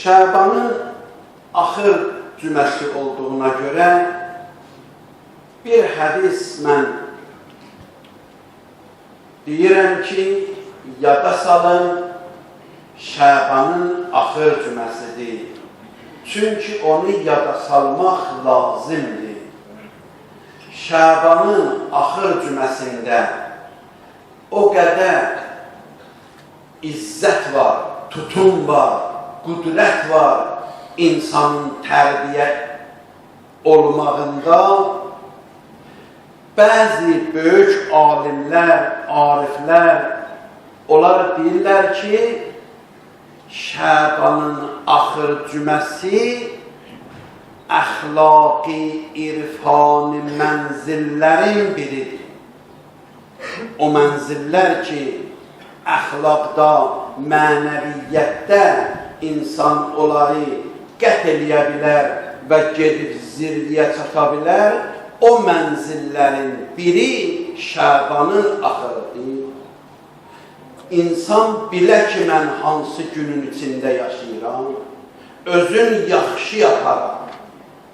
Şabanın axır cüməsi olduğuna görə bir hədis mən deyirəm ki, yada salın, Şabanın axır cüməsidir. Çünki onu yada salmaq lazımdır. Şabanın axır cüməsində o qədər izzət var, tutum var, qüdrət var insanın tərbiyə olmağında. Bəzi böyük alimlər, ariflər, onlar deyirlər ki, Şabanın axır cüməsi əxlaqi, irfani mənzillərin biridir. O mənzillər ki, əxlaqda, mənəviyyətdə insan onları qət eləyə bilər və gedib zirviyə çata bilər, o mənzillərin biri Şabanın axırıdır. İnsan bilə ki, mən hansı günün içində yaşayıram, özün yaxşı yaparam.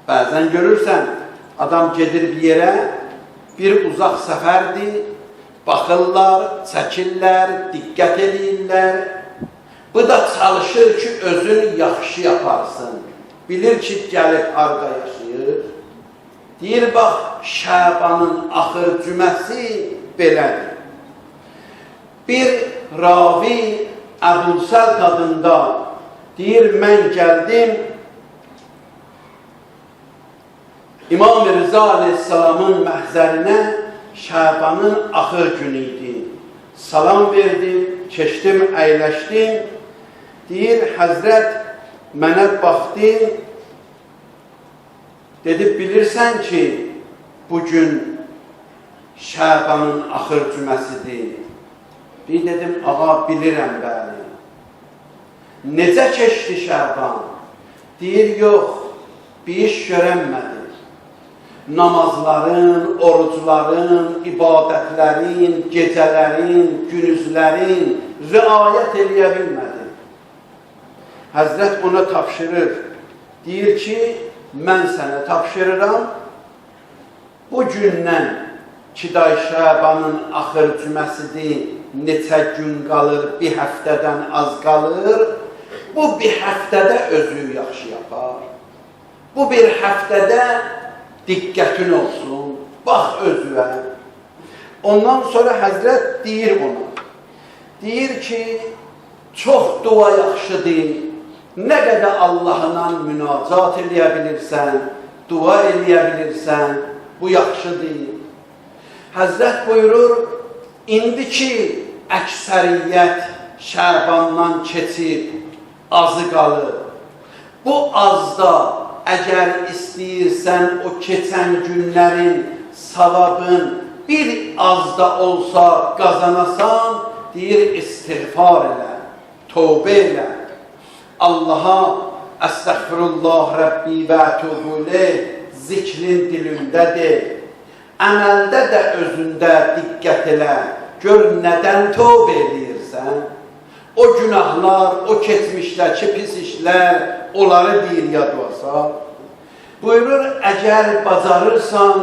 Bəzən görürsən, adam gedir bir yerə, bir uzaq səfərdir, baxırlar, çəkirlər, diqqət edirlər. Bu da çalışır ki, özün yaxşı yaparsın. Bilir ki, gəlib harada yaşayır. Deyir, bax, Şabanın axır cüməsi belədir. Bir ravi Əbulsəl qadında deyir, mən gəldim, İmam Rıza Aleyhisselamın məhzərinə Şabanın axır günü idi. Salam verdim, keçdim, əyləşdim. Deyir, Həzrət mənə baxdı, dedi, bilirsən ki, bugün Şabanın axır cüməsidir. Bir dedim, ağa, bilirəm bəli. Necə keçdi Şaban? Deyir, yox, bir iş görənmədi. Namazların, orucların, ibadətlərin, gecələrin, günüzlərin riayət eləyə bilmədi. Həzrət ona tapşırır. Deyir ki, mən sənə tapşırıram. Bu gündən ki, Şabanın axır cüməsidir, neçə gün qalır, bir həftədən az qalır. Bu bir həftədə özü yaxşı yapar. Bu bir həftədə diqqətin olsun, bax özüvə. Ondan sonra Həzrət deyir ona, deyir ki, çox dua yaxşıdır, nə qədər Allahla münacat eləyə bilirsən, dua eləyə bilirsən, bu yaxşıdır. Həzrət buyurur, indi ki, əksəriyyət Şabandan keçib, azı qalır. Bu azda əgər istəyirsən o keçən günlərin savabın bir azda olsa qazanasan, deyir, istiğfar elə, tövbə elə. Allaha əstəğfirullah Rəbbi və tövbələ zikrin dilindədir. Əməldə də özündə diqqət elə, gör nədən tövbə edirsən. O günahlar, o keçmişdəki pis işlər, onları bir yad olsa. Buyurur, əgər bacarırsan,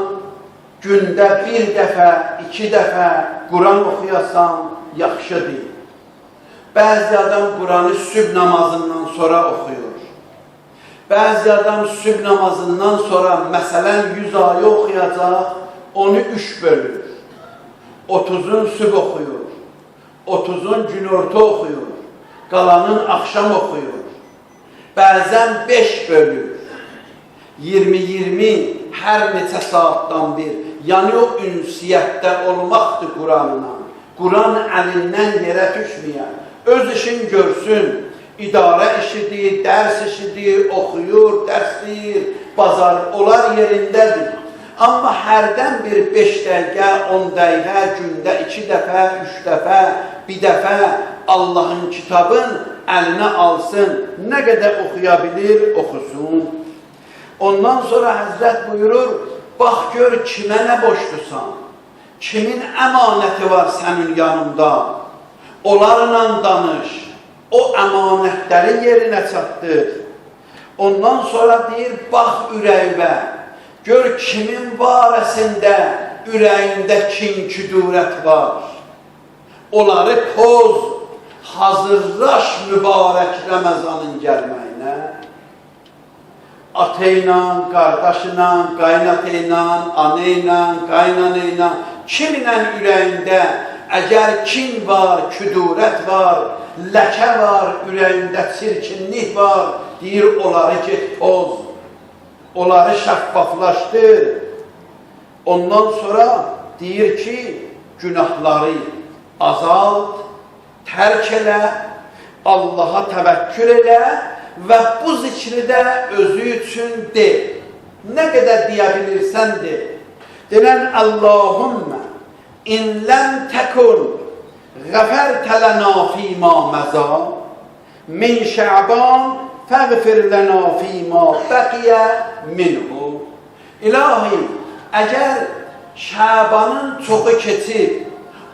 gündə bir dəfə, 2 dəfə Quran oxuyasan, yaxşıdır. Bəzi adam Quranı sübh namazından sonra oxuyur. Bəzi adam sübh namazından sonra, məsələn, 100 ayı oxuyacaq, onu 3 bölür. 30'un sübh oxuyur, 30'un günorta oxuyur, qalanın axşam oxuyur. Bəzən 5 bölür, 20-20 hər neçə saatdan bir. Yəni o ünsiyyətdə olmaqdır Quranla. Quran əlindən yerə düşməyən, öz işin görsün, idarə işidir, dərs işidir, oxuyur, dərsləyir, bazar, onlar yerindədir. Amma hərdən bir 5 dəqiqə, 10 dəqiqə, gündə 2 dəfə, 3 dəfə, bir dəfə Allahın kitabın əlinə alsın, nə qədər oxuya bilir, oxusun. Ondan sonra Həzrət buyurur, bax gör kimə nə boşdusan, kimin əmanəti var sənin yanında, onlarla danış, o əmanətləri yerinə çatdır. Ondan sonra deyir, bax ürəyimə, gör kimin barəsində ürəyində kin-küdurət var. Onları poz, hazırlaş mübarək Ramazanın gəlməyinə. Ata ilə, qardaşı ilə, qaynatı ilə, ana ilə, qaynanı ilə, kiminlə ürəyində əgər kin var, küdurət var, ləkə var, ürəyində çirkinlik var, deyir, onları get poz, onları şəffaflaşdır. Ondan sonra deyir ki, günahları azalt, tərk elə, Allaha təvəkkül elə və bu zikri də özü üçün de. Nə qədər deyə bilirsən de. Denən Allahümmə in ləm təkun qəfərtə lənə fīmə məzə min şə'ban fəğfir lənə fīmə bəqiyə minhu. İlahi, əgər Şəbanın çoxu keçib,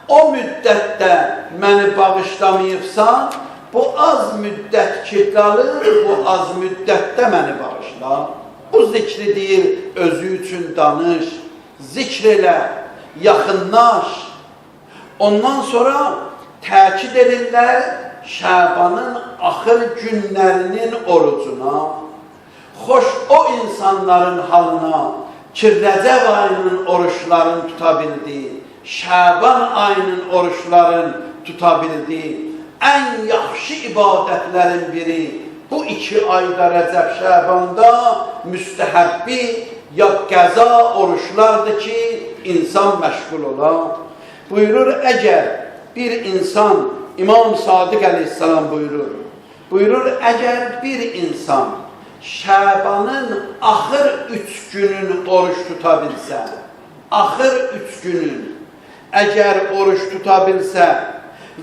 o müddətdə məni bağışlamayıbsan, bu az müddət ki qalır, bu az müddətdə məni bağışla. Bu zikri deyir, özü üçün danış, zikr elə, yaxınlaş. Ondan sonra təkid edirlər Şəbanın axır günlərinin orucuna. Xoş o insanların halına ki, Rəcəb ayının oruçlarını tuta bildi, Şəban ayının oruçlarını tuta bildi. Ən yaxşı ibadətlərin biri bu 2 ayda Rəcəb Şəbanda müstəhəbbi ya qəza oruçlardır ki, insan məşğul ola. Buyurur, əgər bir insan, İmam Sadiq əleyhissalam buyurur, əgər bir insan Şəbanın axır 3 günün oruç tuta bilsə, axır 3 günün əgər oruç tuta bilsə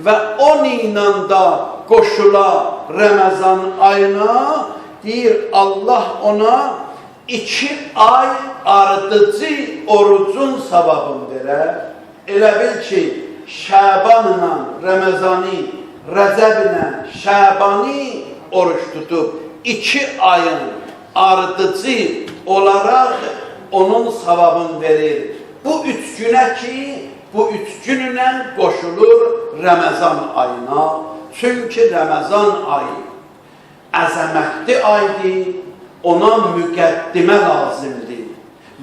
və 10 ilə da qoşula Ramazan ayına, deyir Allah ona 2 ay ardıcı orucun savabını verər. Elə bil ki, Şəbanla Ramazanı, Rəcəblə Şəbanı oruç tutub 2 ayın ardıcı olaraq onun savabını verir. Bu 3 günə ki, bu 3 gününə qoşulur Ramazan ayına. Çünki Ramazan ayı əzəmətli aydır, ona müqəddimə lazımdır.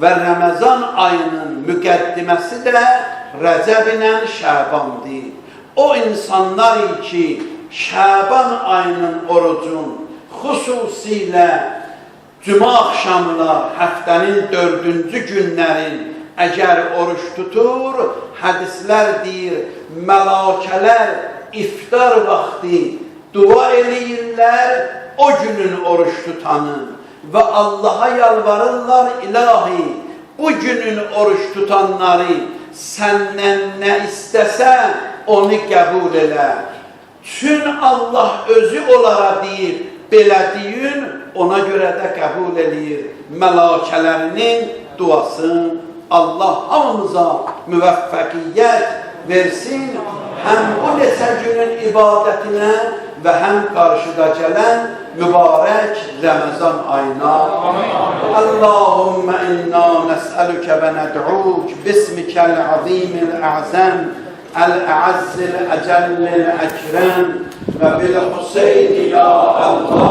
Və Ramazan ayının müqəddiməsi də Rəcəb ilə Şəbandır. O insanlar ki, Şəban ayının orucun xüsusilə cümə axşamına, həftənin 4-cü günlərin əgər oruç tutur, hədislər deyir, mələkələr iftar vaxtı dua eləyirlər o günün oruç tutanın və Allaha yalvarırlar, ilahi, bu günün oruç tutanları səndən nə istəsə, onu qəbul elə. Çün Allah özü onlara deyir, belə deyin, ona görə də qəbul edir mələkələrinin duasını. Allah hamımıza müvəffəqiyyət versin, həm bu neçə günün ibadətinə və həm qarşıda gələn mübarək Ramazan ayına. Allahümmə inna nəsəlükə və nəd'uk bismikəl azimil əzəm əl-əəzzil əcəllil əkrəm və bil-Hüseyn ya Allah.